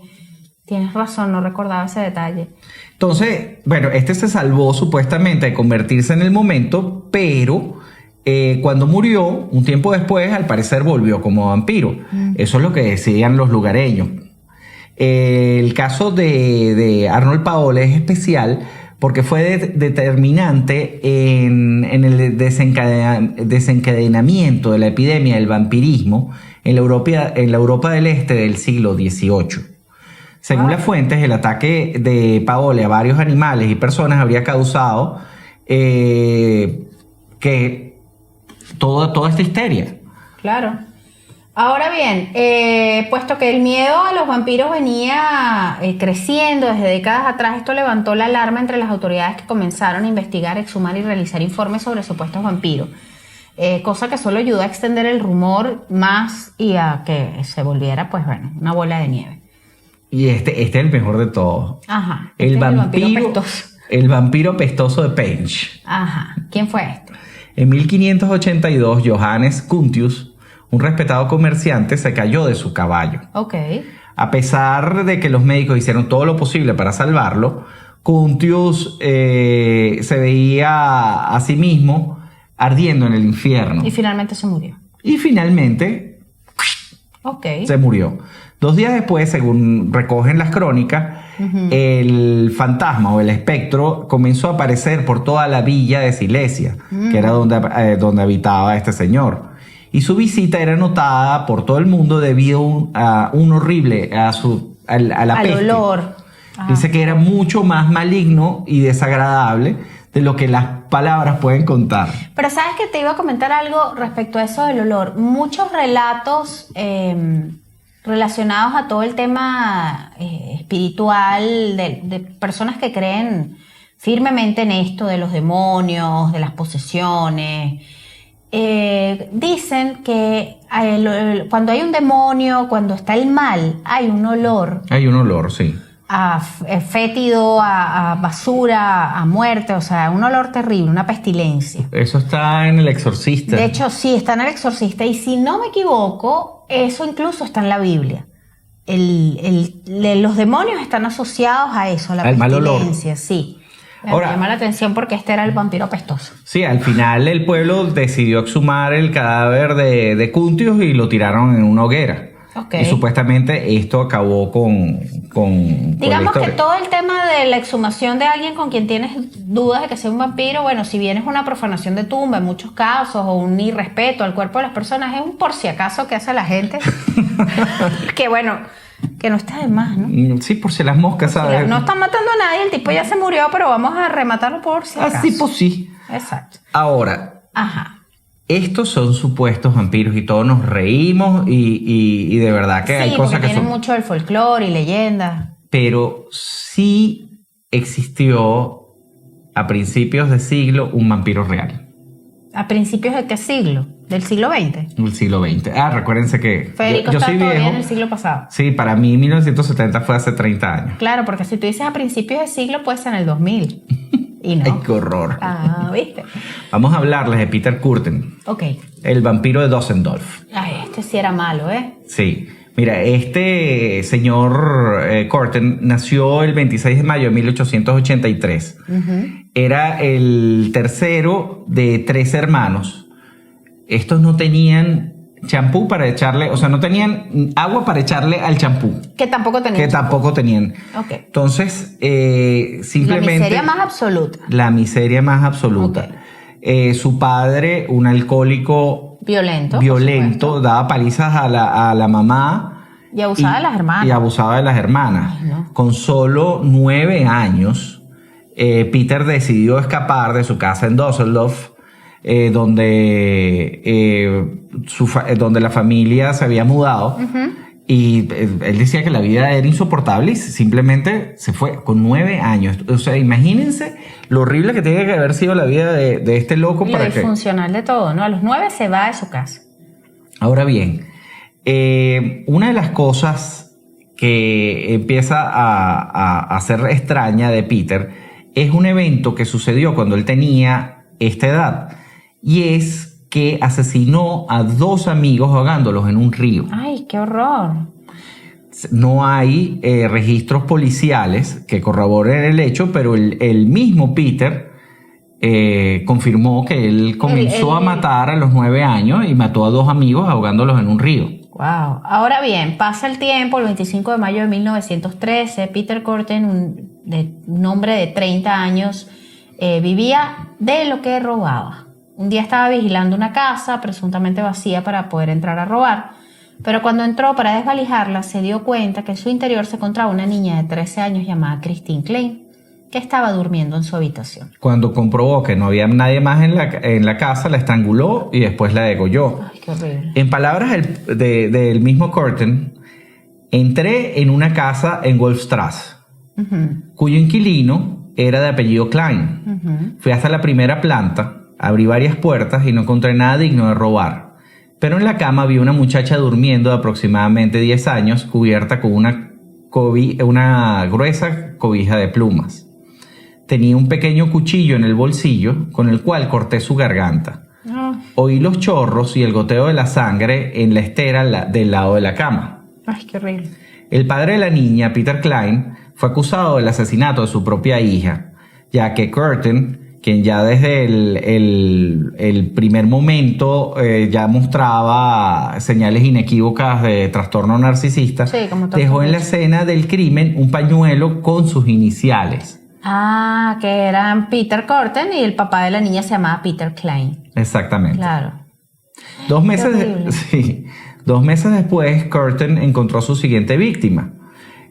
Tienes razón, no recordaba ese detalle. Entonces, bueno, este se salvó supuestamente de convertirse en el momento, pero cuando murió, un tiempo después, al parecer volvió como vampiro. Eso es lo que decían los lugareños. El caso de Arnold Paoli es especial porque fue determinante en el desencadenamiento de la epidemia del vampirismo en la Europa del Este del siglo XVIII. Según las fuentes, el ataque de Paoli a varios animales y personas habría causado que toda esta histeria. Claro. Ahora bien, puesto que el miedo a los vampiros venía creciendo desde décadas atrás, esto levantó la alarma entre las autoridades que comenzaron a investigar, exhumar y realizar informes sobre supuestos vampiros. Cosa que solo ayudó a extender el rumor más y a que se volviera, pues bueno, una bola de nieve. Y este es el mejor de todos. Ajá. El vampiro pestoso. El vampiro pestoso de Penge. Ajá. ¿Quién fue este? En 1582, Johannes Cuntius, un respetado comerciante, se cayó de su caballo. Ok. A pesar de que los médicos hicieron todo lo posible para salvarlo, Cuntius se veía a sí mismo ardiendo en el infierno. Y finalmente se murió. Y finalmente se murió. 2 días después, según recogen las crónicas, el fantasma o el espectro comenzó a aparecer por toda la villa de Silesia, que era donde habitaba este señor. Y su visita era notada por todo el mundo debido a un horrible, a la peste. Al olor. Dice que era mucho más maligno y desagradable de lo que las palabras pueden contar. Pero sabes que te iba a comentar algo respecto a eso del olor. Muchos relatos relacionados a todo el tema espiritual de personas que creen firmemente en esto de los demonios, de las posesiones, dicen que cuando hay un demonio, cuando está el mal, hay un olor. Hay un olor, sí. A fétido, a basura, a muerte, o sea, un olor terrible, una pestilencia. Eso está en El Exorcista. De hecho, sí, está en El Exorcista, y si no me equivoco, eso incluso está en la Biblia. Los demonios están asociados a eso, a la pestilencia, sí. Ahora, me llama la atención porque este era el vampiro apestoso. Sí, al final el pueblo decidió exhumar el cadáver de Cuntius y lo tiraron en una hoguera. Okay. Y supuestamente esto acabó con digamos que todo el tema de la exhumación de alguien con quien tienes dudas de que sea un vampiro, bueno, si bien es una profanación de tumba en muchos casos o un irrespeto al cuerpo de las personas, es un por si acaso que hace la gente. Que bueno, que no está de más, ¿no? Sí, por si las moscas, ¿sabes? No están matando a nadie, el tipo ya se murió, pero vamos a rematarlo por si acaso. Así pues sí. Exacto. Ahora. Ajá. Estos son supuestos vampiros y todos nos reímos y de verdad que hay cosas que tienen mucho del folclore y leyendas. Pero sí existió a principios de siglo un vampiro real. ¿A principios de qué siglo? ¿Del siglo XX? Del siglo XX. Recuérdense que Federico yo soy está todavía viejo. En el siglo pasado. Sí, para mí 1970 fue hace 30 años. Claro, porque si tú dices a principios de siglo, puede ser en el 2000. Y no. ¡Ay, qué horror! ¿Viste? Vamos a hablarles de Peter Kürten. Ok. El vampiro de Düsseldorf. Ay, este sí era malo, ¿eh? Sí. Mira, este señor Kürten nació el 26 de mayo de 1883. Era el tercero de 3 hermanos. Estos no tenían champú para echarle, o sea, no tenían agua para echarle al champú. Que tampoco tenían. Ok. Entonces, simplemente... La miseria más absoluta. La miseria más absoluta. Okay. Su padre, un alcohólico violento, daba palizas a la mamá. Y abusaba de las hermanas. Y abusaba de las hermanas. Ay, no. Con solo 9 años, Peter decidió escapar de su casa en Düsseldorf, donde la familia se había mudado. Y él decía que la vida era insoportable y simplemente se fue con 9 años. O sea, imagínense lo horrible que tiene que haber sido la vida de este loco. Lo disfuncional de todo, ¿no? A los 9 se va de su casa. Ahora bien, una de las cosas que empieza a ser extraña de Peter es un evento que sucedió cuando él tenía esta edad. Y es que asesinó a 2 amigos ahogándolos en un río. ¡Ay, qué horror! No hay registros policiales que corroboren el hecho, pero el mismo Peter confirmó que él comenzó a matar a los 9 años y mató a 2 amigos ahogándolos en un río. Wow. Ahora bien, pasa el tiempo, el 25 de mayo de 1913, Peter Corten, un hombre de 30 años, vivía de lo que robaba. Un día estaba vigilando una casa presuntamente vacía para poder entrar a robar, pero cuando entró para desvalijarla se dio cuenta que en su interior se encontraba una niña de 13 años llamada Christine Klein, que estaba durmiendo en su habitación. Cuando comprobó que no había nadie más en la casa, la estranguló y después la degolló. Ay, qué horrible. En palabras del mismo Corten, entré en una casa en Wolfstrasse, cuyo inquilino era de apellido Klein. Fui hasta la primera planta, abrí varias puertas y no encontré nada digno de robar. Pero en la cama vi una muchacha durmiendo de aproximadamente 10 años, cubierta con una gruesa cobija de plumas. Tenía un pequeño cuchillo en el bolsillo con el cual corté su garganta. Oí los chorros y el goteo de la sangre en la estera del lado de la cama. Ay, qué horrible. El padre de la niña, Peter Klein, fue acusado del asesinato de su propia hija, ya que Corten, quien ya desde el primer momento ya mostraba señales inequívocas de trastorno narcisista, Sí, como dejó en la escena del crimen un pañuelo con sus iniciales. Ah, que eran Peter Corten y el papá de la niña se llamaba Peter Klein. Exactamente. Claro. 2 meses, horrible. sí, 2 meses después, Corten encontró a su siguiente víctima.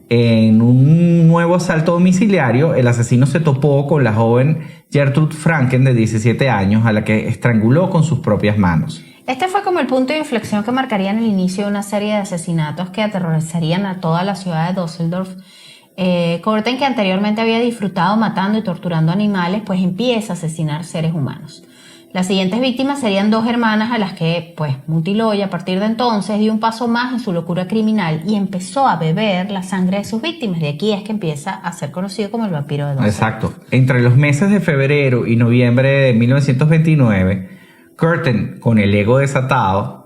En un nuevo asalto domiciliario, el asesino se topó con la joven Gertrude Franken, de 17 años, a la que estranguló con sus propias manos. Este fue como el punto de inflexión que marcaría en el inicio de una serie de asesinatos que aterrorizarían a toda la ciudad de Düsseldorf. Corten, que anteriormente había disfrutado matando y torturando animales, pues empieza a asesinar seres humanos. Las siguientes víctimas serían 2 hermanas a las que pues mutiló, y a partir de entonces dio un paso más en su locura criminal y empezó a beber la sangre de sus víctimas. De aquí es que empieza a ser conocido como el vampiro de Düsseldorf. Exacto. Entre los meses de febrero y noviembre de 1929, Corten, con el ego desatado,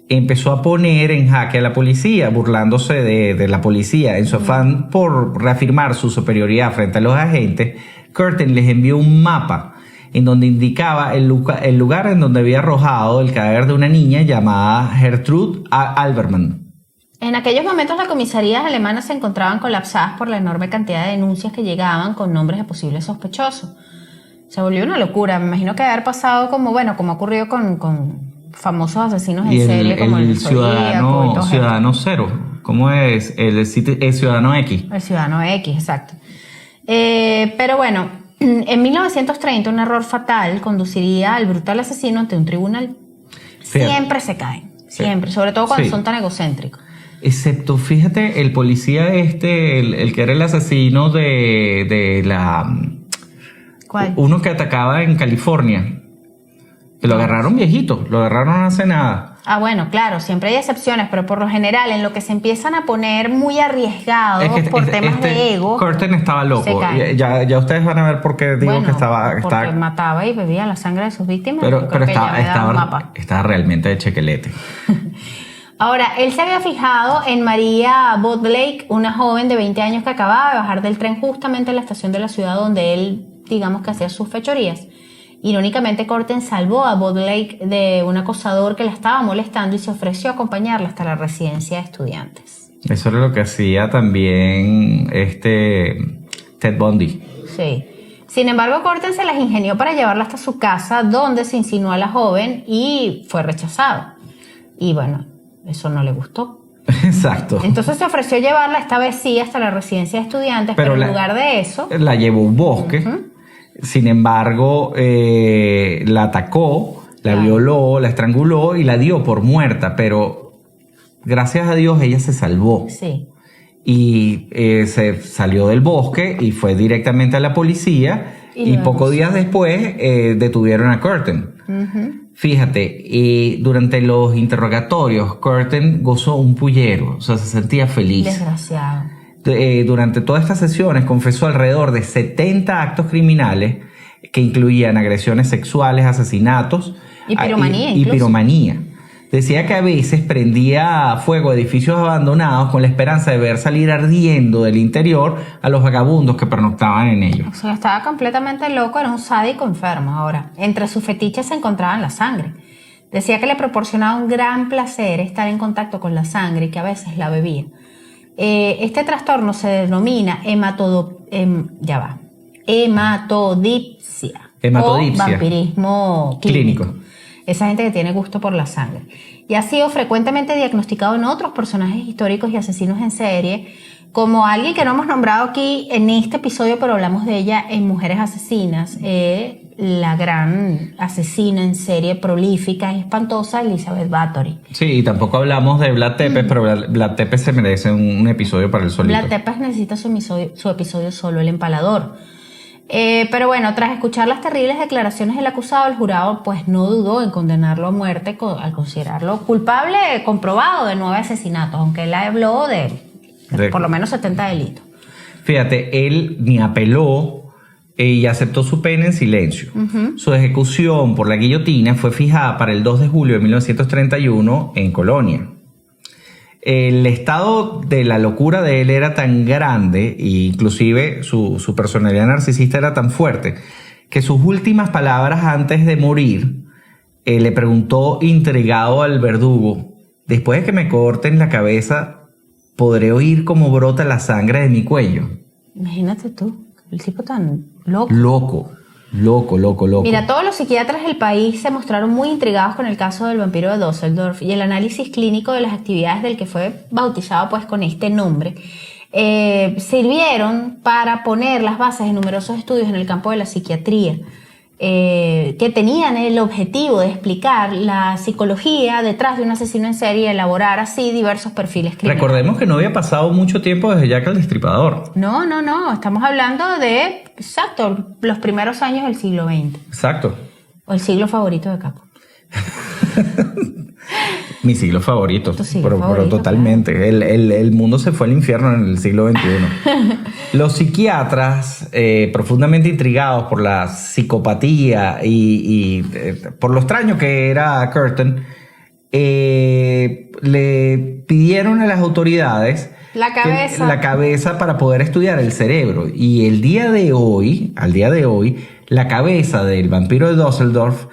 empezó a poner en jaque a la policía, burlándose de la policía. En su afán por reafirmar su superioridad frente a los agentes, Corten les envió un mapa en donde indicaba el lugar en donde había arrojado el cadáver de una niña llamada Gertrude Albermann. En aquellos momentos las comisarías alemanas se encontraban colapsadas por la enorme cantidad de denuncias que llegaban con nombres de posibles sospechosos. Se volvió una locura. Me imagino que haber pasado como ha ocurrido con famosos asesinos en serie como el ciudadano cero. ¿Cómo es? El ciudadano X. El ciudadano X, exacto. Pero bueno, en 1930 un error fatal conduciría al brutal asesino ante un tribunal. Fíjate. Siempre se caen, siempre, sobre todo cuando Sí. son tan egocéntricos. Excepto, fíjate, el policía el que era el asesino de la... ¿Cuál? Uno que atacaba en California. Que lo agarraron viejito, lo agarraron hace nada. Ah, bueno, claro, siempre hay excepciones, pero por lo general en lo que se empiezan a poner muy arriesgados por temas de ego. Corten estaba loco. se cae. Ya ustedes van a ver por qué digo Bueno, que estaba... porque mataba y bebía la sangre de sus víctimas. Pero yo creo que ya me da un mapa. estaba realmente de chequelete. Ahora, él se había fijado en María Bodlake, una joven de 20 años que acababa de bajar del tren justamente en la estación de la ciudad donde él, digamos que hacía sus fechorías. Irónicamente, Corten salvó a Bodlake de un acosador que la estaba molestando y se ofreció a acompañarla hasta la residencia de estudiantes. Eso era lo que hacía también Ted Bundy. Sí. Sin embargo, Corten se las ingenió para llevarla hasta su casa, donde se insinuó a la joven y fue rechazado. Y bueno, eso no le gustó. Exacto. Entonces se ofreció llevarla, esta vez sí, hasta la residencia de estudiantes, pero en lugar de eso... La llevó a un bosque. Sin embargo, la atacó, la violó, la estranguló y la dio por muerta. Pero gracias a Dios ella se salvó. Sí. Y se salió del bosque y fue directamente a la policía. Y pocos días después detuvieron a Corten. Fíjate, durante los interrogatorios, Corten gozó un pullero, o sea, se sentía feliz. Desgraciado. Durante todas estas sesiones confesó alrededor de 70 actos criminales, que incluían agresiones sexuales, asesinatos Y piromanía y incluso. piromanía. Decía que a veces prendía fuego a edificios abandonados con la esperanza de ver salir ardiendo del interior a los vagabundos que pernoctaban en ellos. O sea, estaba completamente loco, era un sádico enfermo. Ahora, entre sus fetiches se encontraban la sangre. Decía que le proporcionaba un gran placer estar en contacto con la sangre y que a veces la bebía. Este trastorno se denomina hematodipsia. Hematodipsia. O vampirismo clínico. Esa gente que tiene gusto por la sangre. Y ha sido frecuentemente diagnosticado en otros personajes históricos y asesinos en serie, como alguien que no hemos nombrado aquí en este episodio, pero hablamos de ella en Mujeres Asesinas, la gran asesina en serie prolífica y espantosa, Elizabeth Bathory. Sí, y tampoco hablamos de Vlad Tepes, pero Vlad Tepes se merece un episodio para el solito. Vlad Tepes necesita su episodio solo, El Empalador. Pero bueno, tras escuchar las terribles declaraciones del acusado, el jurado pues no dudó en condenarlo a muerte al considerarlo culpable comprobado de 9 asesinatos, aunque él habló de por lo menos 70 delitos. Fíjate, él ni apeló y aceptó su pena en silencio. Su ejecución por la guillotina fue fijada para el 2 de julio de 1931 en Colonia. El estado de la locura de él era tan grande, e inclusive su personalidad narcisista era tan fuerte, que sus últimas palabras antes de morir le preguntó intrigado al verdugo: después de que me corten la cabeza, ¿podré oír cómo brota la sangre de mi cuello? Imagínate tú, el tipo tan loco. Loco. Mira, todos los psiquiatras del país se mostraron muy intrigados con el caso del vampiro de Düsseldorf y el análisis clínico de las actividades del que fue bautizado pues con este nombre sirvieron para poner las bases de numerosos estudios en el campo de la psiquiatría que tenían el objetivo de explicar la psicología detrás de un asesino en serie y elaborar así diversos perfiles criminales. Recordemos que no había pasado mucho tiempo desde Jack el Destripador. No, estamos hablando de, exacto, los primeros años del siglo XX. Exacto. O el siglo favorito de Capo. Mi siglo favorito, Tu siglo pero favorito, totalmente. Claro. El mundo se fue al infierno en el siglo XXI. Los psiquiatras, profundamente intrigados por la psicopatía y por lo extraño que era Curtin, le pidieron a las autoridades la cabeza para poder estudiar el cerebro. Y al día de hoy, la cabeza del vampiro de Düsseldorf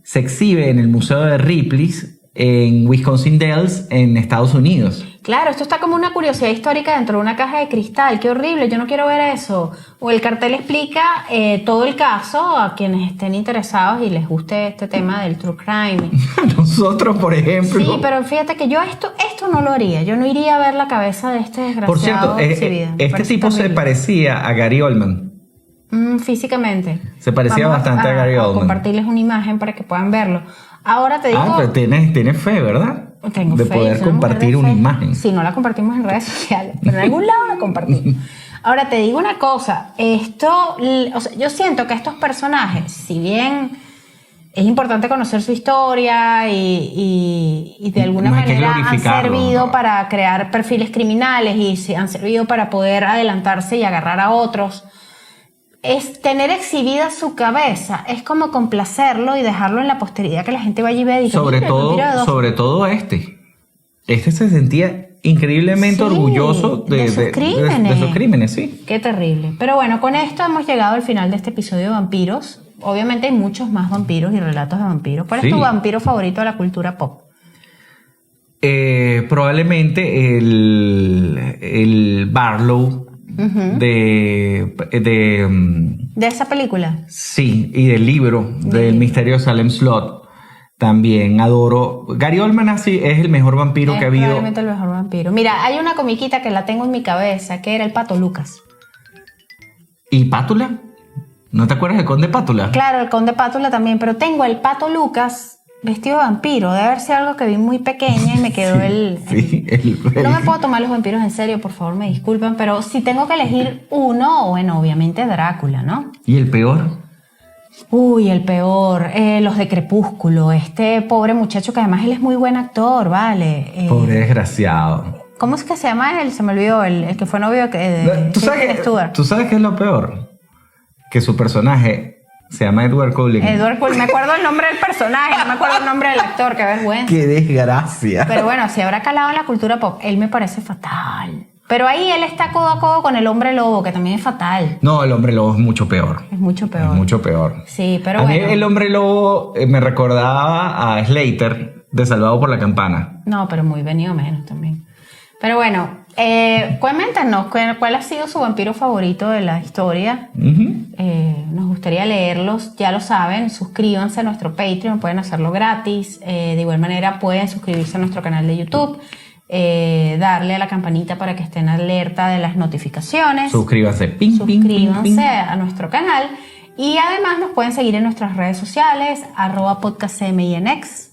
se exhibe en el Museo de Ripley's en Wisconsin Dells, en Estados Unidos. Claro, esto está como una curiosidad histórica dentro de una caja de cristal. ¡Qué horrible! Yo no quiero ver eso. O el cartel explica todo el caso a quienes estén interesados y les guste este tema del true crime. Nosotros, por ejemplo. Sí, pero fíjate que yo esto no lo haría. Yo no iría a ver la cabeza de este desgraciado. Por cierto, este tipo terrible. Se parecía a Gary Oldman. Físicamente. Se parecía bastante a Gary Oldman. Compartirles una imagen para que puedan verlo. Ahora te digo... pero tienes fe, ¿verdad? Tengo de fe. Poder compartir una imagen. Sí, no la compartimos en redes sociales, pero en algún lado la compartimos. Ahora te digo una cosa. Yo siento que estos personajes, si bien es importante conocer su historia y de alguna manera han servido para crear perfiles criminales y se han servido para poder adelantarse y agarrar a otros, es tener exhibida su cabeza, es como complacerlo y dejarlo en la posteridad, que la gente vaya y vea. Sobre todo este se sentía increíblemente orgulloso de sus crímenes, sí. Qué terrible. Pero bueno, con esto hemos llegado al final de este episodio de vampiros. Obviamente hay muchos más vampiros y relatos de vampiros. ¿Cuál es tu vampiro favorito de la cultura pop? Probablemente el Barlow. De esa película. Sí, y del libro del misterio de Salem Slot. También adoro. Gary Oldman así es el mejor vampiro que ha habido. Probablemente el mejor vampiro. Mira, hay una comiquita que la tengo en mi cabeza, que era el Pato Lucas. ¿Y Pátula? ¿No te acuerdas del Conde Pátula? Claro, el Conde Pátula también, pero tengo el Pato Lucas vestido de vampiro. Debe haber sido algo que vi muy pequeña y me quedó No me puedo tomar los vampiros en serio, por favor, me disculpen, pero si tengo que elegir uno, bueno, obviamente Drácula, ¿no? ¿Y el peor? Uy, el peor, los de Crepúsculo, este pobre muchacho que además él es muy buen actor, ¿vale? Pobre desgraciado. ¿Cómo es que se llama él? Se me olvidó, el que fue novio de ¿Tú sabes qué es lo peor? Que su personaje Se llama Edward Cullen. Edward Cullen. Me acuerdo el nombre del personaje, no me acuerdo el nombre del actor, qué vergüenza. ¡Qué desgracia! Pero bueno, si habrá calado en la cultura pop, él me parece fatal. Pero ahí él está codo a codo con el hombre lobo, que también es fatal. No, el hombre lobo es mucho peor. Es mucho peor. Es mucho peor. Sí, pero a bueno. mí el hombre lobo me recordaba a Slater de Salvado por la Campana. No, pero muy venido menos también. Pero bueno, cuéntenos, ¿cuál ha sido su vampiro favorito de la historia? Nos gustaría leerlos, ya lo saben, suscríbanse a nuestro Patreon, pueden hacerlo gratis. De igual manera pueden suscribirse a nuestro canal de YouTube, darle a la campanita para que estén alerta de las notificaciones. Suscríbanse, Suscríbanse a nuestro canal. Y además nos pueden seguir en nuestras redes sociales, @podcastcminx,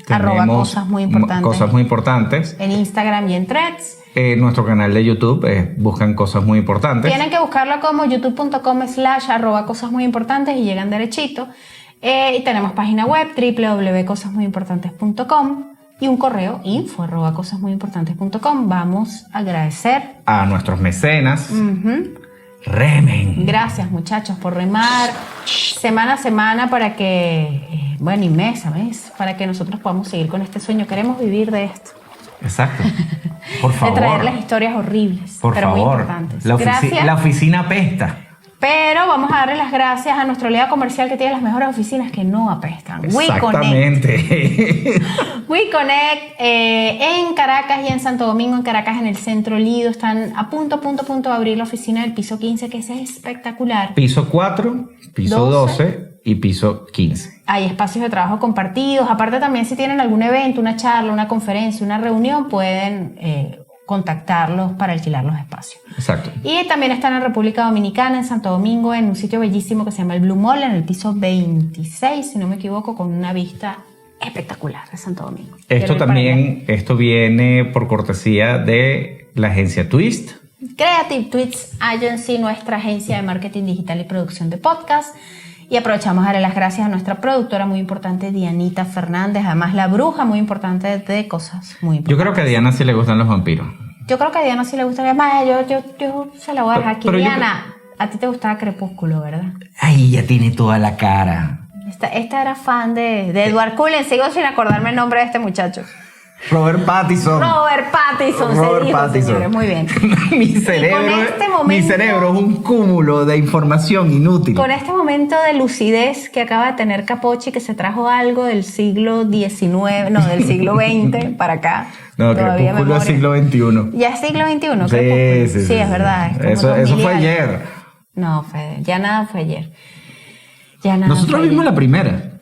Tenemos cosas muy importantes. En Instagram y en Threads. Nuestro canal de YouTube, buscan cosas muy importantes. Tienen que buscarlo como youtube.com/cosasmuyimportantes y llegan derechito. Y tenemos página web www.cosasmuyimportantes.com y un correo info@cosasmuyimportantes.com. Vamos a agradecer a nuestros mecenas. Remen. Gracias, muchachos, por remar semana a semana para que, y mes a mes, para que nosotros podamos seguir con este sueño. Queremos vivir de esto. Exacto. Por favor. De traerles historias horribles, pero muy importantes. Gracias. La oficina apesta. Pero vamos a darle las gracias a nuestro aliado comercial que tiene las mejores oficinas que no apestan. Exactamente. WeConnect en Caracas y en Santo Domingo. En Caracas, en el centro Lido, están a punto de abrir la oficina del piso 15, que es espectacular. Piso 4, piso 12 y piso 15. Hay espacios de trabajo compartidos. Aparte también, si tienen algún evento, una charla, una conferencia, una reunión, pueden contactarlos para alquilar los espacios. Exacto. Y también están en República Dominicana, en Santo Domingo, en un sitio bellísimo que se llama el Blue Mall, en el piso 26, si no me equivoco, con una vista espectacular de Santo Domingo. Esto viene por cortesía de la agencia Twist. Creative Tweets Agency, nuestra agencia de marketing digital y producción de podcast. Y aprovechamos a darle las gracias a nuestra productora muy importante, Dianita Fernández, además la bruja muy importante de Cosas Muy Importantes. Yo creo que a Diana sí le gustan los vampiros. Yo creo que a Diana sí le gustaría más. Yo se la voy a dejar aquí. Diana, a ti te gustaba Crepúsculo, ¿verdad? Ay, ya tiene toda la cara. Esta era fan de Edward Cullen. Sigo sin acordarme el nombre de este muchacho. Robert Pattinson. Señores, muy bien. Mi cerebro es un cúmulo de información inútil. Con este momento de lucidez que acaba de tener Capochi, que se trajo algo del siglo XIX, del siglo XX para acá. No, Crepúsculo es siglo XXI. ¿Ya es siglo XXI? Sí, es verdad. Eso fue ayer. No, ya nada fue ayer. Nosotros vimos la primera.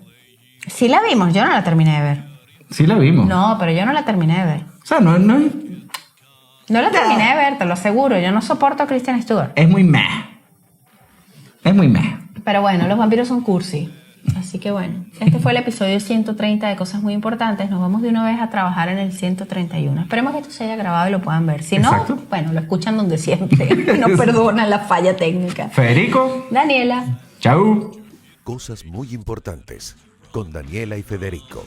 Sí la vimos, yo no la terminé de ver. Sí la vimos. No, pero yo no la terminé de ver. O sea, no la terminé de ver, te lo aseguro. Yo no soporto a Kristen Stewart. Es muy meh. Pero bueno, los vampiros son cursi. Así que bueno, este fue el episodio 130 de Cosas Muy Importantes. Nos vamos de una vez a trabajar en el 131. Esperemos que esto se haya grabado y lo puedan ver. Si no, bueno, lo escuchan donde siempre. Nos perdonan la falla técnica. Federico. Daniela. Chau. Cosas Muy Importantes con Daniela y Federico.